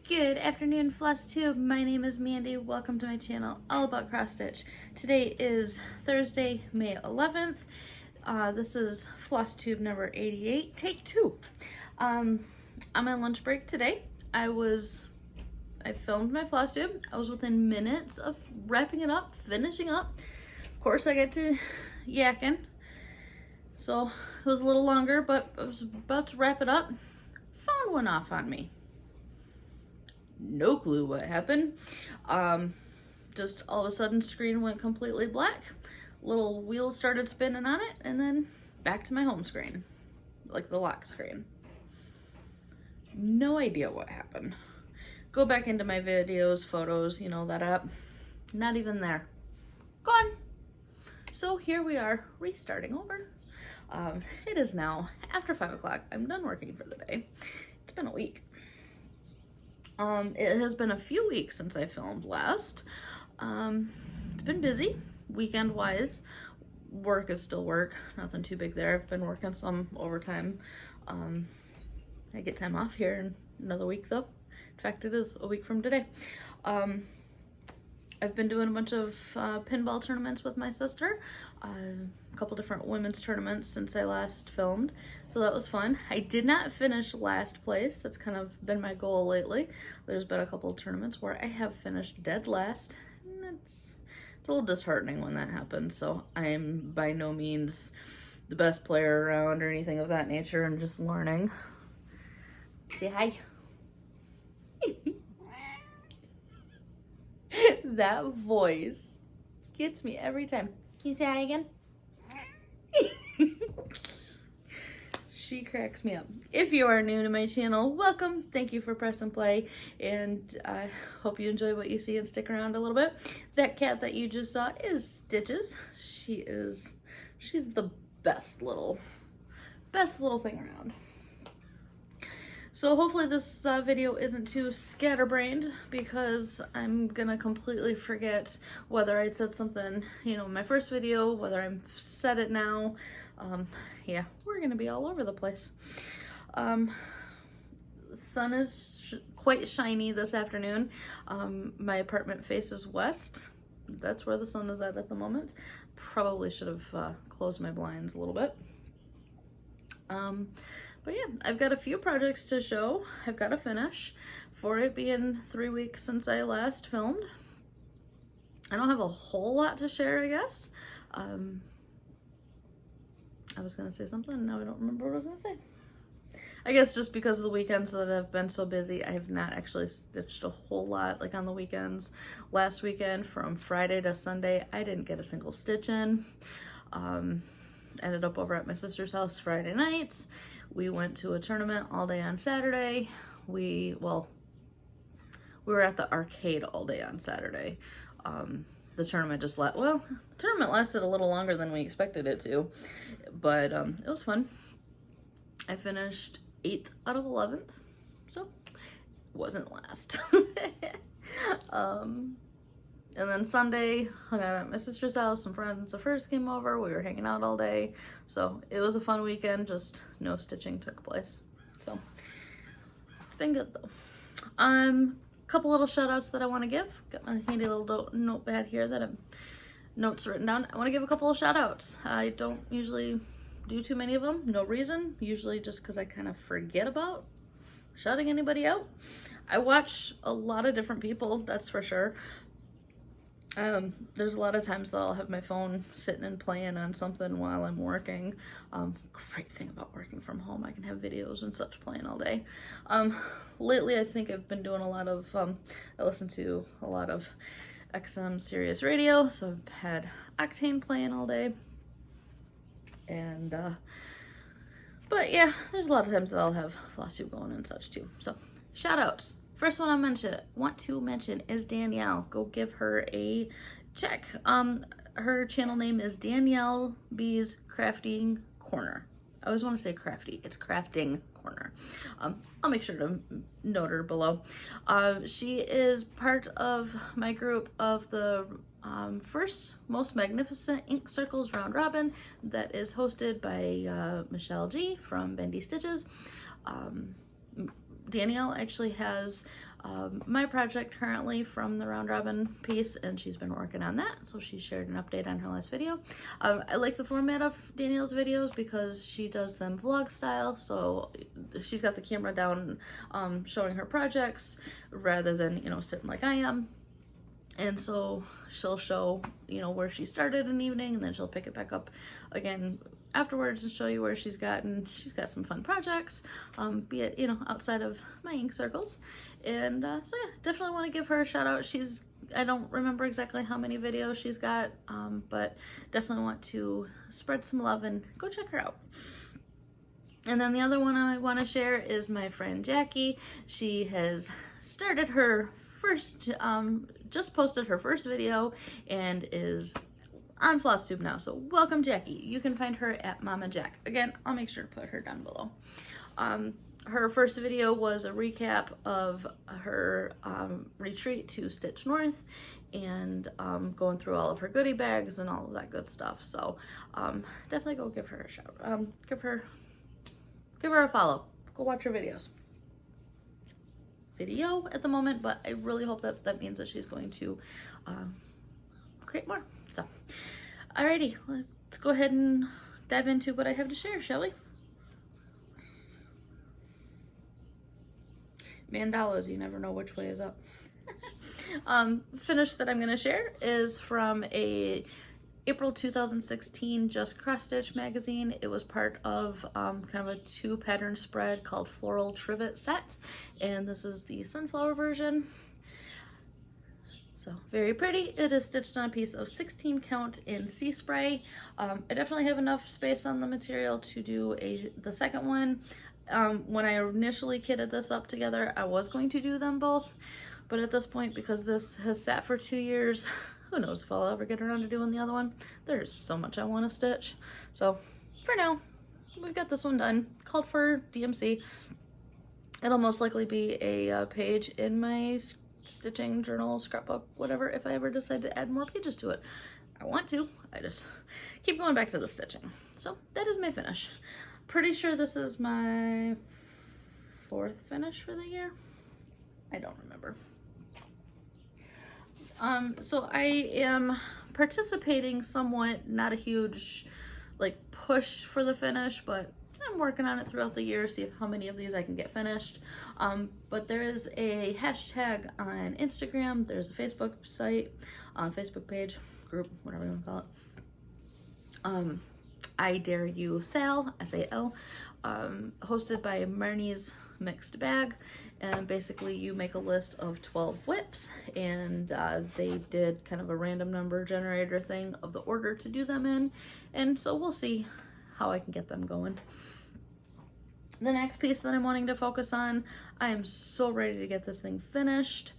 Good afternoon, Flosstube. My name is Mandy. Welcome to my channel, all about cross stitch. Today is Thursday, May 11th. This is Flosstube number 88, take 2. On my lunch break today, I filmed my Flosstube. I was within minutes of wrapping it up, finishing up. Of course, I got to yakking, so it was a little longer, but I was about to wrap it up. Phone went off on me. No clue what happened. Just all of a sudden screen went completely black. Little wheel started spinning on it, and then back to my home screen, like the lock screen. No idea what happened. Go back into my videos, photos, you know, that app. Not even there. Gone. So here we are, restarting over. It is now after 5 o'clock. I'm done working for the day. It's been a week. It has been a few weeks since I filmed last. It's been busy, weekend-wise. Work is still work, nothing too big there. I've been working some overtime. I get time off here in another week though. In fact, it is a week from today. I've been doing a bunch of pinball tournaments with my sister. A couple different women's tournaments since I last filmed, so that was fun. I did not finish last place. That's kind of been my goal lately. There's been a couple of tournaments where I have finished dead last, and it's a little disheartening when that happens. So I am by no means the best player around or anything of that nature. I'm just learning. Say hi. That voice gets me every time. Can you say hi again? She cracks me up. If you are new to my channel, welcome. Thank you for pressing play, and I hope you enjoy what you see and stick around a little bit. That cat that you just saw is Stitches. She's the best little thing around. So hopefully this video isn't too scatterbrained, because I'm gonna completely forget whether I said something, you know, in my first video, whether I've said it now. Yeah, we're gonna be all over the place. The sun is quite shiny this afternoon. My apartment faces west. That's where the sun is at the moment. Probably should have closed my blinds a little bit. But yeah, I've got a few projects to show. I've got to finish. For it being 3 weeks since I last filmed, I don't have a whole lot to share, I guess. I was going to say something, now I don't remember what I was going to say. I guess just because of the weekends that I've been so busy, I have not actually stitched a whole lot, like on the weekends. Last weekend, from Friday to Sunday, I didn't get a single stitch in. Ended up over at my sister's house Friday night. We went to a tournament all day on Saturday. We were at the arcade all day on Saturday. The tournament lasted a little longer than we expected it to, but it was fun. I finished 8th out of 11th, so it wasn't last. And then Sunday, hung out at my sister's house. Some friends of hers came over. We were hanging out all day. So it was a fun weekend, just no stitching took place. So it's been good though. Couple little shout outs that I want to give. Got my handy little notepad here that have notes written down. I want to give a couple of shout outs. I don't usually do too many of them. No reason. Usually just because I kind of forget about shouting anybody out. I watch a lot of different people, that's for sure. There's a lot of times that I'll have my phone sitting and playing on something while I'm working. Great thing about working from home, I can have videos and such playing all day. Lately I think I've been doing a lot of, I listen to a lot of XM Sirius radio, so I've had Octane playing all day. And, but yeah, there's a lot of times that I'll have Flosstube going and such too. So, shout outs. First one I want to mention is Danielle. Go give her a check. Her channel name is Danielle B's Crafting Corner. I always want to say crafty. It's Crafting Corner. I'll make sure to note her below. She is part of my group of the first Most Magnificent Ink Circles Round Robin that is hosted by Michelle G from Bendy Stitches. Danielle actually has my project currently from the round robin piece, and she's been working on that, so she shared an update on her last video. I like the format of Danielle's videos because she does them vlog style, so she's got the camera down showing her projects rather than, you know, sitting like I am. And so she'll show, you know, where she started in the evening, and then she'll pick it back up again afterwards and show you where she's got some fun projects, be it, you know, outside of my ink circles. And so yeah, definitely want to give her a shout out. I don't remember exactly how many videos she's got, but definitely want to spread some love and go check her out. And then the other one I want to share is my friend Jackie. She has started her first, just posted her first video and is on Flosstube now. So welcome, Jackie. You can find her at Mama Jack. Again, I'll make sure to put her down below. Her first video was a recap of her retreat to Stitch North and going through all of her goodie bags and all of that good stuff. So definitely go give her a shout. Give her a follow. Go watch her videos. Video at the moment, but I really hope that means that she's going to create more. So alrighty, let's go ahead and dive into what I have to share, shall we? Mandalas, you never know which way is up. Finish that I'm going to share is from a April 2016 Just Cross Stitch magazine. It was part of kind of a 2-pattern spread called Floral Trivet Set, and this is the sunflower version. So very pretty. It is stitched on a piece of 16 count in sea spray. I definitely have enough space on the material to do the second one. When I initially kitted this up together, I was going to do them both, but at this point, because this has sat for 2 years, who knows if I'll ever get around to doing the other one. There's so much I want to stitch. So for now, we've got this one done. Called for DMC. It'll most likely be a page in my stitching journal, scrapbook, whatever, if I ever decide to add more pages to it. I want to. I just keep going back to the stitching. So that is my finish. Pretty sure this is my 4th finish for the year. I don't remember. So I am participating somewhat, not a huge like push for the finish, but I'm working on it throughout the year, see how many of these I can get finished. But there is a hashtag on Instagram, there's a Facebook site, Facebook page, group, whatever you want to call it. I Dare You Sal, S-A-L, hosted by Marnie's Mixed Bag, and basically you make a list of 12 whips, and they did kind of a random number generator thing of the order to do them in, and so we'll see how I can get them going. The next piece that I'm wanting to focus on, I am so ready to get this thing finished.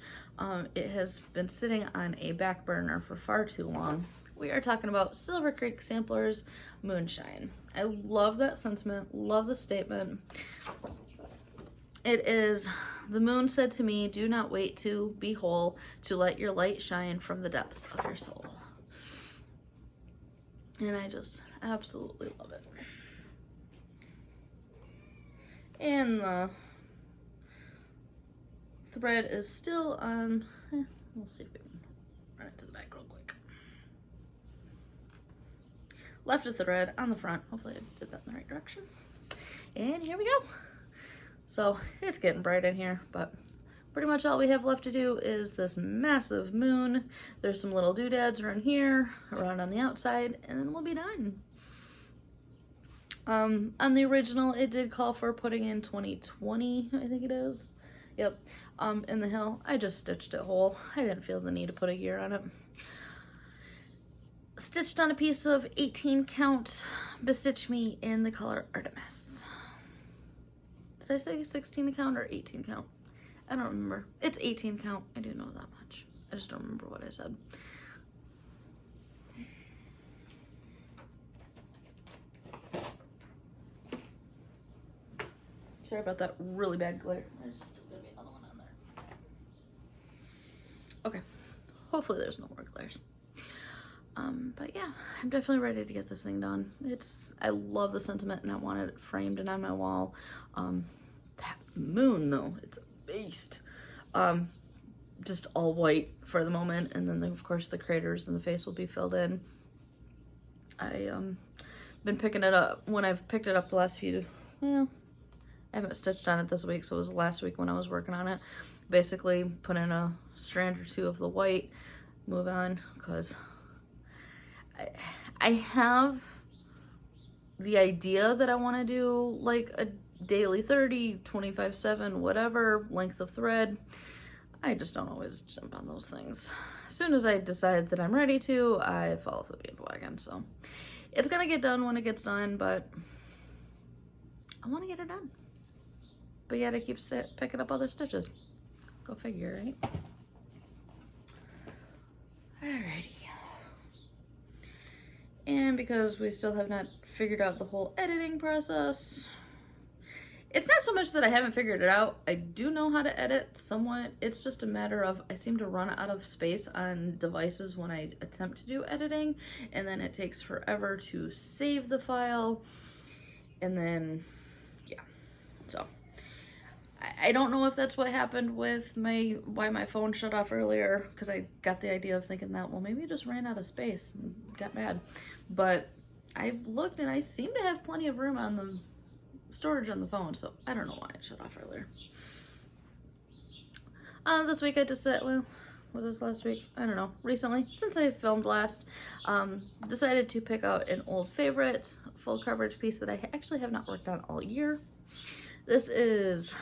It has been sitting on a back burner for far too long. We are talking about Silver Creek Samplers Moonshine. I love that sentiment, love the statement. It is, the moon said to me, do not wait to be whole, to let your light shine from the depths of your soul. And I just absolutely love it. And the thread is still on, we'll see if we can run it to the back real quick. Left a thread on the front. Hopefully I did that in the right direction. And here we go. So it's getting bright in here, but pretty much all we have left to do is this massive moon. There's some little doodads around here, around on the outside, and then we'll be done. On the original, it did call for putting in 2020, I think it is. Yep. In the hill, I just stitched it whole. I didn't feel the need to put a year on it. Stitched on a piece of 18 count Bestitch Me in the color Artemis. Did I say 16 count or 18 count? I don't remember. It's 18 count. I do know that much. I just don't remember what I said. Sorry about that really bad glare. There's still gonna be another one on there. Okay. Hopefully there's no more glares. But yeah, I'm definitely ready to get this thing done. I love the sentiment and I want it framed and on my wall. That moon though, it's a beast. just all white for the moment, and then of course the craters in the face will be filled in. I been picking it up. When I've picked it up the last few, well, I haven't stitched on it this week, so it was last week when I was working on it. Basically put in a strand or two of the white, move on, because I have the idea that I want to do like a daily 30, 25/7, whatever length of thread. I just don't always jump on those things. As soon as I decide that I'm ready to, I fall off the bandwagon. So it's gonna get done when it gets done, but I want to get it done. But yet I keep picking up other stitches. Go figure, right? Alrighty. And because we still have not figured out the whole editing process, it's not so much that I haven't figured it out. I do know how to edit somewhat. It's just a matter of I seem to run out of space on devices when I attempt to do editing, and then it takes forever to save the file, and then yeah. So I don't know if that's what happened with why my phone shut off earlier, because I got the idea of thinking that, well, maybe it just ran out of space and got mad. But I looked and I seem to have plenty of room on the storage on the phone, so I don't know why it shut off earlier. This week I just said, well, was this last week? I don't know. Recently, since I filmed last, decided to pick out an old favorite full coverage piece that I actually have not worked on all year. This is,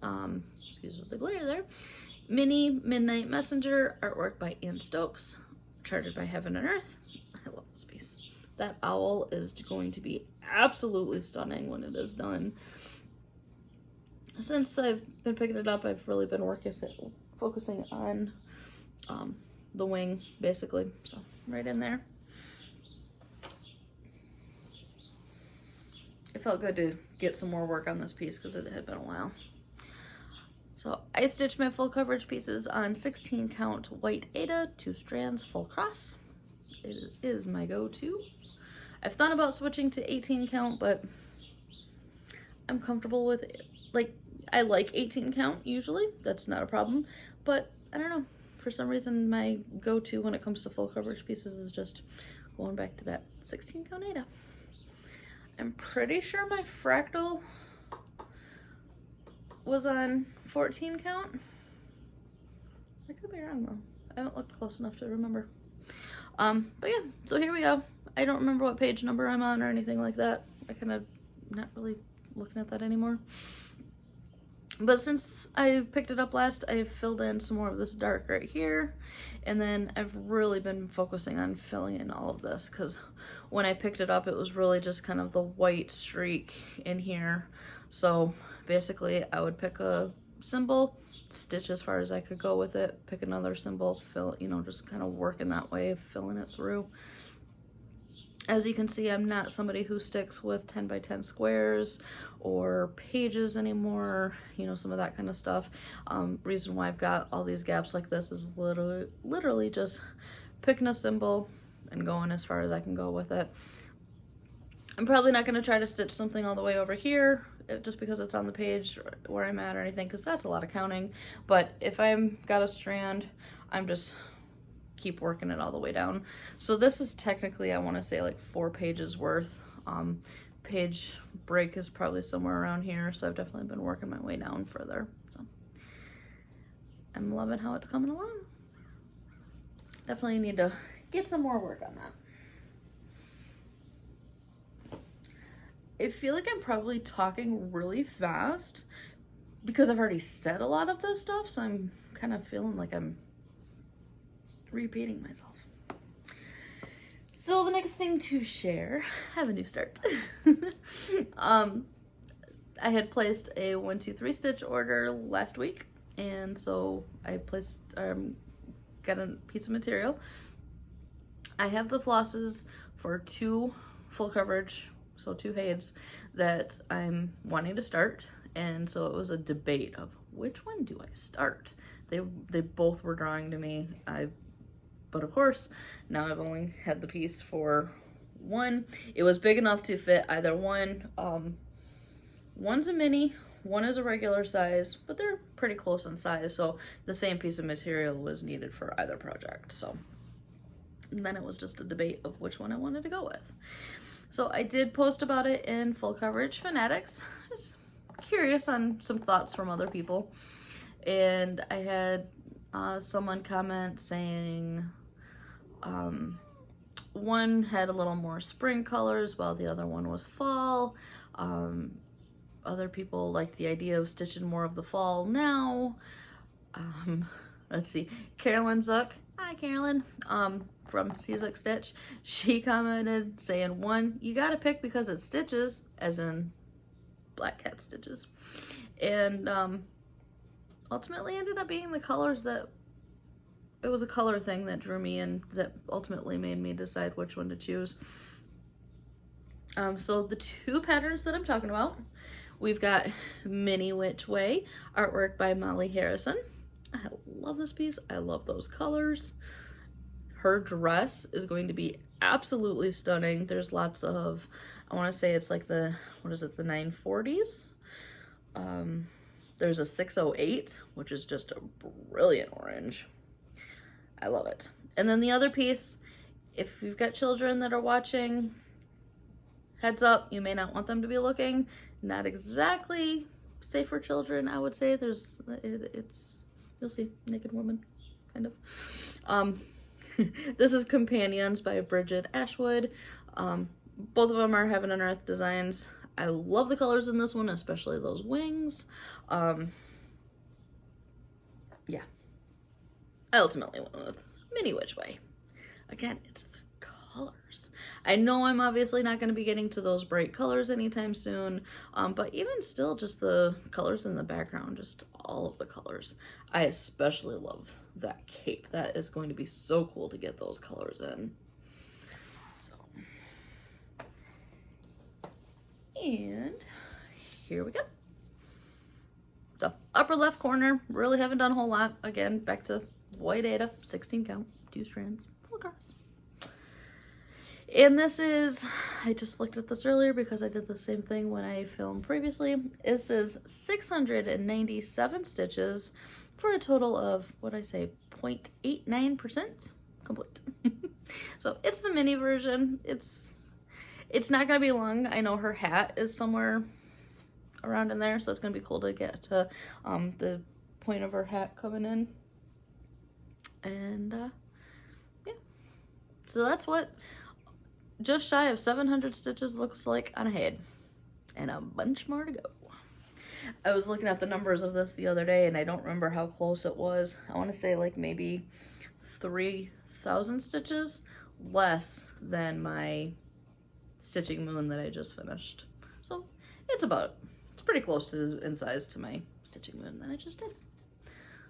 excuse me, the glare there, Mini Midnight Messenger, artwork by Stokes, charted by Heaven and Earth. I love this piece. That owl is going to be absolutely stunning when it is done. Since I've been picking it up, I've really been focusing on the wing, basically. So right in there. It felt good to get some more work on this piece because it had been a while. So I stitched my full coverage pieces on 16 count white Aida, 2 strands, full cross. It is my go-to. I've thought about switching to 18 count, but I'm comfortable with it. Like, I like 18 count usually, that's not a problem, but I don't know, for some reason my go-to when it comes to full coverage pieces is just going back to that 16 count Aida. I'm pretty sure my fractal was on 14 count. I could be wrong though. I haven't looked close enough to remember. But yeah, so here we go. I don't remember what page number I'm on or anything like that. I kind of not really looking at that anymore. But since I picked it up last, I've filled in some more of this dark right here. And then I've really been focusing on filling in all of this, because when I picked it up, it was really just kind of the white streak in here. So basically I would pick a symbol, stitch as far as I could go with it, pick another symbol, fill, you know, just kind of working that way, filling it through. As you can see, I'm not somebody who sticks with 10 by 10 squares or pages anymore, you know, some of that kind of stuff. Reason why I've got all these gaps like this is literally just picking a symbol and going as far as I can go with it. I'm probably not going to try to stitch something all the way over here just because it's on the page where I'm at or anything, because that's a lot of counting. But if I've got a strand, I'm just keep working it all the way down. So this is technically, I want to say, like 4 pages worth. Page break is probably somewhere around here, so I've definitely been working my way down further. So I'm loving how it's coming along. Definitely need to get some more work on that. I feel like I'm probably talking really fast because I've already said a lot of this stuff, so I'm kind of feeling like I'm repeating myself. So the next thing to share, I have a new start. I had placed a 1, 2, 3 stitch order last week, and so I placed, got a piece of material. I have the flosses for 2 full coverage, so 2 HAEDs that I'm wanting to start, and so it was a debate of which one do I start. They both were drawing to me. But of course, now I've only had the piece for 1. It was big enough to fit either one. One's a mini, one is a regular size, but they're pretty close in size, so the same piece of material was needed for either project. So and then it was just a debate of which one I wanted to go with. So I did post about it in Full Coverage Fanatics. Just curious on some thoughts from other people. And I had someone comment saying one had a little more spring colors while the other one was fall. Other people liked the idea of stitching more of the fall now. Let's see, Carolyn Zook, hi Carolyn, from Czook Stitch, she commented saying, one, you gotta pick because it stitches, as in black cat stitches, and ultimately ended up being the colors that, it was a color thing that drew me in, that ultimately made me decide which one to choose. So the two patterns that I'm talking about, we've got Mini Which Way, artwork by Molly Harrison. I love this piece. I love those colors. Her dress is going to be absolutely stunning. There's lots of, I want to say it's like the, what is it, the 940s? There's a 608, which is just a brilliant orange. I love it. And then the other piece, if you've got children that are watching, heads up, you may not want them to be looking. Not exactly safe for children, I would say. It's, you'll see, naked woman, kind of. This is Companions by Bridget Ashwood. Both of them are Heaven and Earth designs. I love the colors in this one, especially those wings. Yeah. I ultimately went with Mini Which Way. Again, it's the colors. I know I'm obviously not going to be getting to those bright colors anytime soon, but even still, just the colors in the background, just all of the colors. I especially love that cape. That is going to be so cool to get those colors in. So, and here we go. So, upper left corner, really haven't done a whole lot. Again, back to white Aida, 16 count, 2 strands, full across. And this is, I just looked at this earlier because I did the same thing when I filmed previously. This is 697 stitches for a total of, what I say, 0.89% complete. So it's the mini version. It's not gonna be long. I know her hat is somewhere around in there, so it's gonna be cool to get to the point of her hat coming in. And yeah, so that's what just shy of 700 stitches looks like on a HAED, and a bunch more to go. I was looking at the numbers of this the other day, and I don't remember how close it was. I want to say like maybe 3,000 stitches less than my Stitching Moon that I just finished. So it's pretty close to in size to my Stitching Moon that I just did.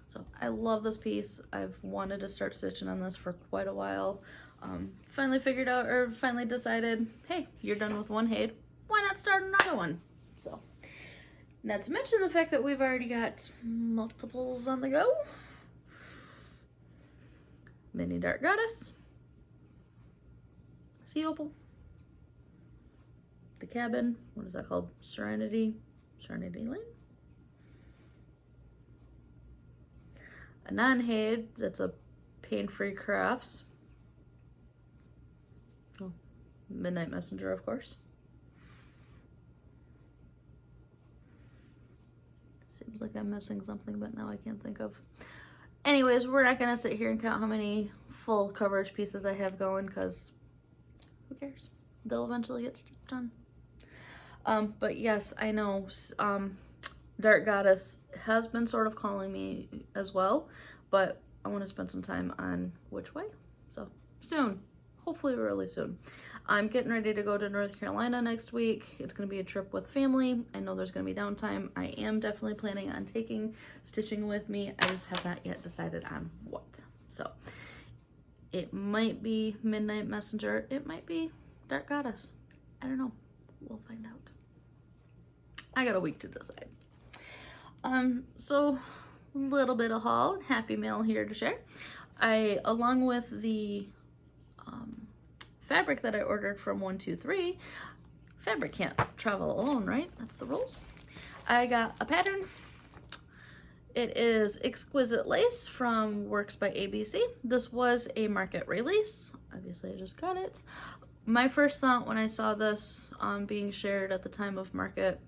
So I love this piece. I've wanted to start stitching on this for quite a while. Finally figured out, or finally decided, hey, you're done with one HAED, why not start another one? So, not to mention the fact that we've already got multiples on the go. Mini Dark Goddess, Sea Opal, the Cabin, what is that called? Serenity Lane. A non-HAED, that's a Pain-Free Crafts. Oh, Midnight Messenger, of course. Seems like I'm missing something, but now I can't think of. Anyways, we're not gonna sit here and count how many full coverage pieces I have going, because who cares? They'll eventually get done. But yes, I know Dark Goddess has been sort of calling me as well, but I want to spend some time on Which Way. So soon, hopefully really soon. I'm getting ready to go to North Carolina next week. It's going to be a trip with family. I know there's going to be downtime. I am definitely planning on taking stitching with me. I just have not yet decided on what. So it might be Midnight Messenger. It might be Dark Goddess. I don't know. We'll find out. I got a week to decide. So little bit of haul, happy mail here to share. Along with the fabric that I ordered from 123, fabric can't travel alone, right? That's the rules. I got a pattern. It is Exquisite Lace from Works by ABC. This was a market release. Obviously, I just got it. My first thought when I saw this being shared at the time of market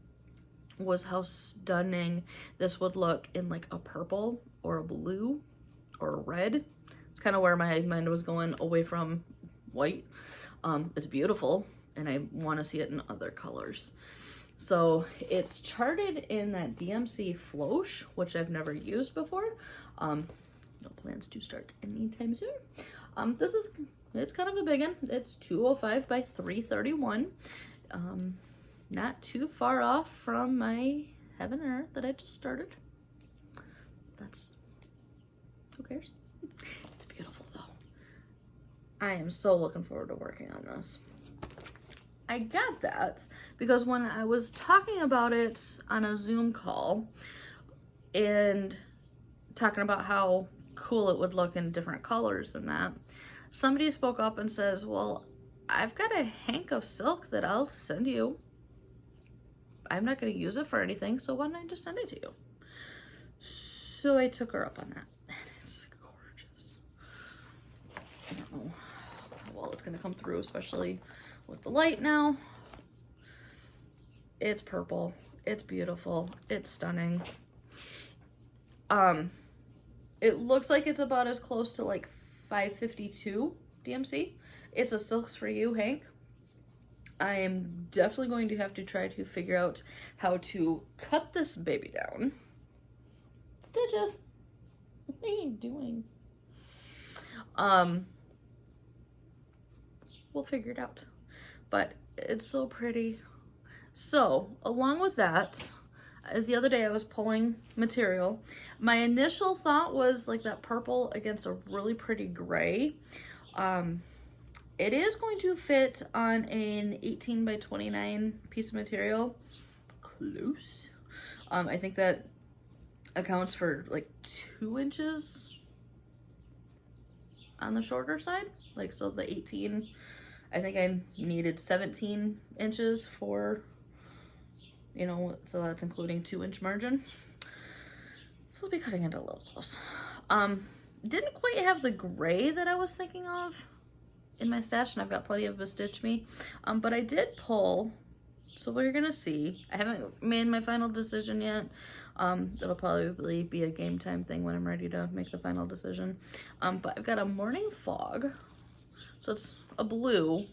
was how stunning this would look in like a purple or a blue or a red. It's kind of where my mind was going, away from white. It's beautiful, and I want to see it in other colors. So it's charted in that DMC Flosh, which I've never used before. No plans to start anytime soon. It's kind of a big one. It's 205 by 331. Not too far off from my Heaven and Earth that I just started. Who cares? It's beautiful though. I am so looking forward to working on this. I got that because when I was talking about it on a Zoom call and talking about how cool it would look in different colors and that, somebody spoke up and says, well, I've got a hank of silk that I'll send you. I'm not going to use it for anything, so why don't I just send it to you? So I took her up on that. And it's gorgeous. I don't know how well it's going to come through, especially with the light now. It's purple. It's beautiful. It's stunning. It looks like it's about as close to like 552 DMC. It's a Silks for You hank. I am definitely going to have to try to figure out how to cut this baby down. Stitches, what are you doing? We'll figure it out. But it's so pretty. So, along with that, the other day I was pulling material. My initial thought was like that purple against a really pretty gray. It is going to fit on an 18 by 29 piece of material. Close. I think that accounts for like 2 inches on the shorter side. Like, so the 18, I think I needed 17 inches for, you know, so that's including 2-inch margin. So I'll be cutting it a little close. Didn't quite have the gray that I was thinking of in my stash, and I've got plenty of Bestitch Me. But I did pull, so we're gonna see. I haven't made my final decision yet. It'll probably be a game time thing when I'm ready to make the final decision. But I've got a Morning Fog. So it's a blue.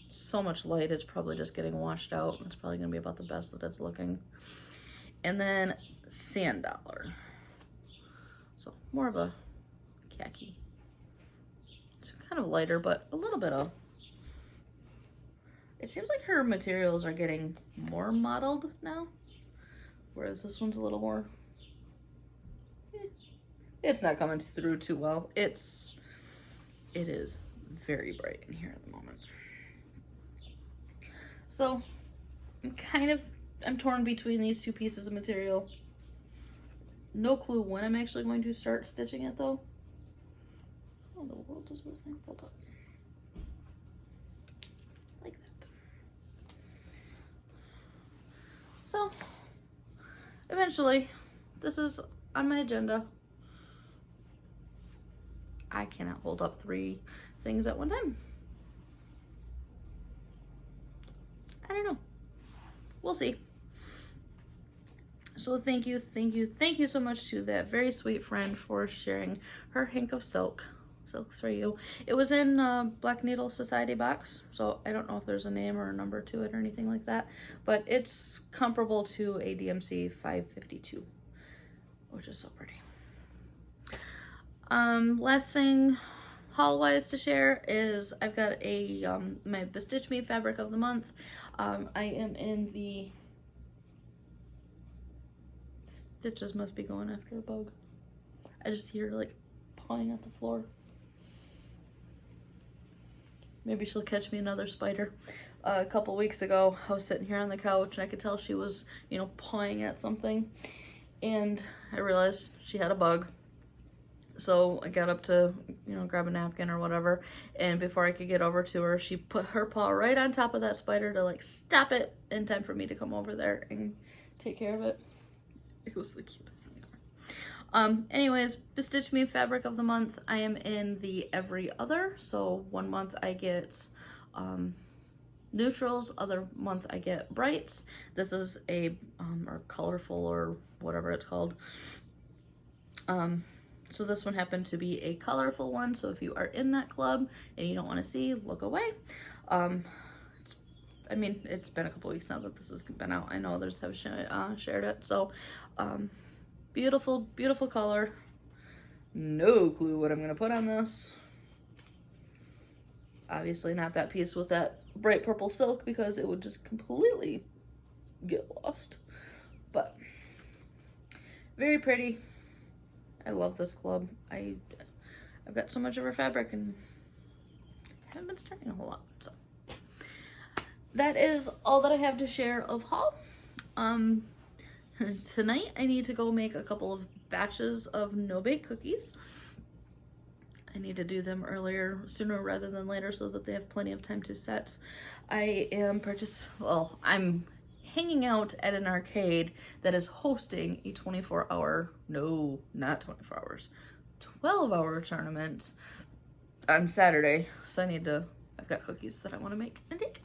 So much light, it's probably just getting washed out. It's probably gonna be about the best that it's looking. And then Sand Dollar. So more of a khaki. It's kind of lighter, but a little bit of. It seems like her materials are getting more mottled now. Whereas this one's a little more, it's not coming through too well. It is very bright in here at the moment. So I'm torn between these 2 pieces of material. No clue when I'm actually going to start stitching it though. How in the world does this thing fold up? Like that. So eventually, this is on my agenda. I cannot hold up 3 things at one time. I don't know. We'll see. So thank you so much to that very sweet friend for sharing her hank of silks for you. It was in Black Needle Society box, so I don't know if there's a name or a number to it or anything like that, but it's comparable to a DMC 552, which is so pretty. Last thing haul-wise to share is I've got a my Bestitch Me fabric of the month. I am in the stitches must be going after a bug. I just hear like pawing at the floor. Maybe she'll catch me another spider. A couple weeks ago, I was sitting here on the couch and I could tell she was, you know, pawing at something. And I realized she had a bug. So I got up to, you know, grab a napkin or whatever, and before I could get over to her, she put her paw right on top of that spider to like stop it in time for me to come over there and take care of it. It was the cutest thing ever. Anyways, Bestitch Me fabric of the month. I am in the every other. So one month I get neutrals, other month I get brights. This is a or colorful or whatever it's called. So this one happened to be a colorful one. So if you are in that club and you don't want to see, look away. I mean, it's been a couple weeks now that this has been out. I know others have shared it. So, beautiful, beautiful color. No clue what I'm gonna put on this. Obviously not that piece with that bright purple silk because it would just completely get lost. But very pretty. I love this club. I've got so much of her fabric and haven't been starting a whole lot. So that is all that I have to share of haul. Tonight I need to go make a couple of batches of no-bake cookies. I need to do them sooner rather than later so that they have plenty of time to set. I'm hanging out at an arcade that is hosting a 24-hour, no, not 24 hours, 12-hour tournament on Saturday. So I've got cookies that I want to make and take.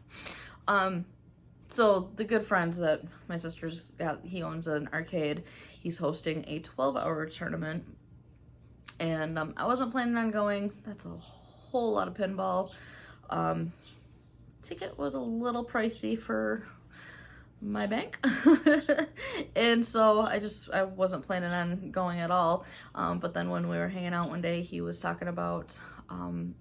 So the good friends that my sister's got, he owns an arcade. He's hosting a 12-hour tournament. And I wasn't planning on going. That's a whole lot of pinball. Ticket was a little pricey for my bank. And so I wasn't planning on going at all. But then when we were hanging out one day, he was talking about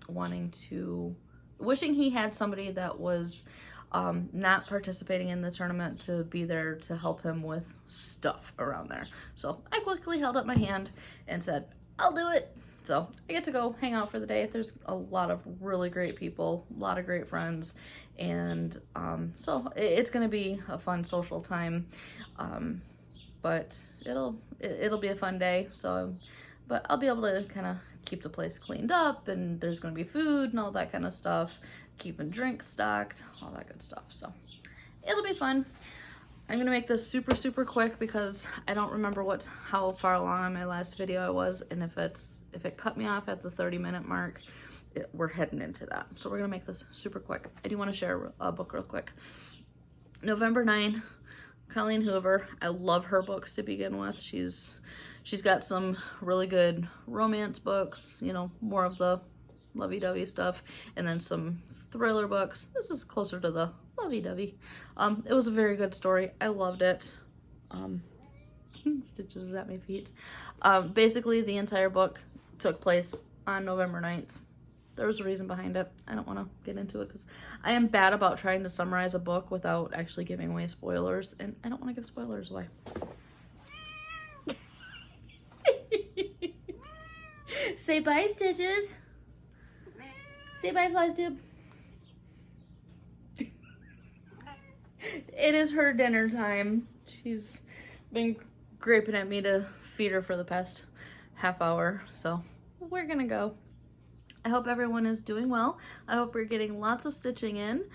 wishing he had somebody that was not participating in the tournament to be there to help him with stuff around there. So I quickly held up my hand and said, I'll do it. So I get to go hang out for the day. There's a lot of really great people, a lot of great friends, and so it's gonna be a fun social time. But it'll be a fun day. So, but I'll be able to kind of keep the place cleaned up, and there's gonna be food and all that kind of stuff, keeping drinks stocked, all that good stuff. So it'll be fun. I'm gonna make this super, super quick because I don't remember how far along on my last video I was, and if it cut me off at the 30-minute mark, we're heading into that. So we're gonna make this super quick. I do want to share a book real quick. November 9, Colleen Hoover. I love her books to begin with. She's got some really good romance books, you know, more of the lovey-dovey stuff, and then some thriller books. This is closer to the lovey-dovey. It was a very good story. I loved it. Stitches at my feet. Basically, the entire book took place on November 9th. There was a reason behind it. I don't want to get into it because I am bad about trying to summarize a book without actually giving away spoilers, and I don't want to give spoilers away. Say bye, Stitches. Say bye, Flosstube. It is her dinner time. She's been graping at me to feed her for the past half hour, so we're gonna go. I hope everyone is doing well. I hope we're getting lots of stitching in.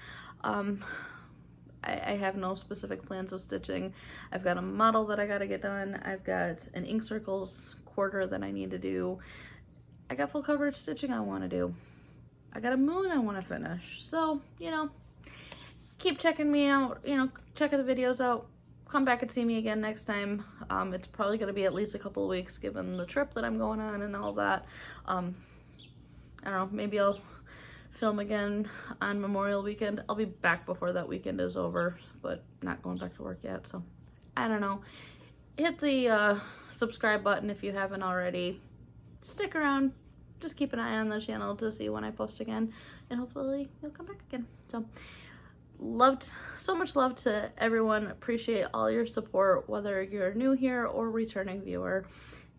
I have no specific plans of stitching. I've got a model that I gotta get done. I've got an ink circles quarter that I need to do. I got full coverage stitching I want to do. I got a moon I want to finish. So, you know, keep checking me out, you know, check the videos out. Come back and see me again next time. It's probably going to be at least a couple of weeks given the trip that I'm going on and all that. I don't know, maybe I'll film again on Memorial Weekend. I'll be back before that weekend is over, but not going back to work yet, so I don't know. Hit the subscribe button if you haven't already. Stick around. Just keep an eye on the channel to see when I post again, and hopefully you'll come back again. So so much love to everyone. Appreciate all your support, whether you're new here or returning viewer.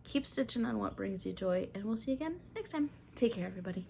Keep stitching on what brings you joy, and we'll see you again next time. Take care, everybody.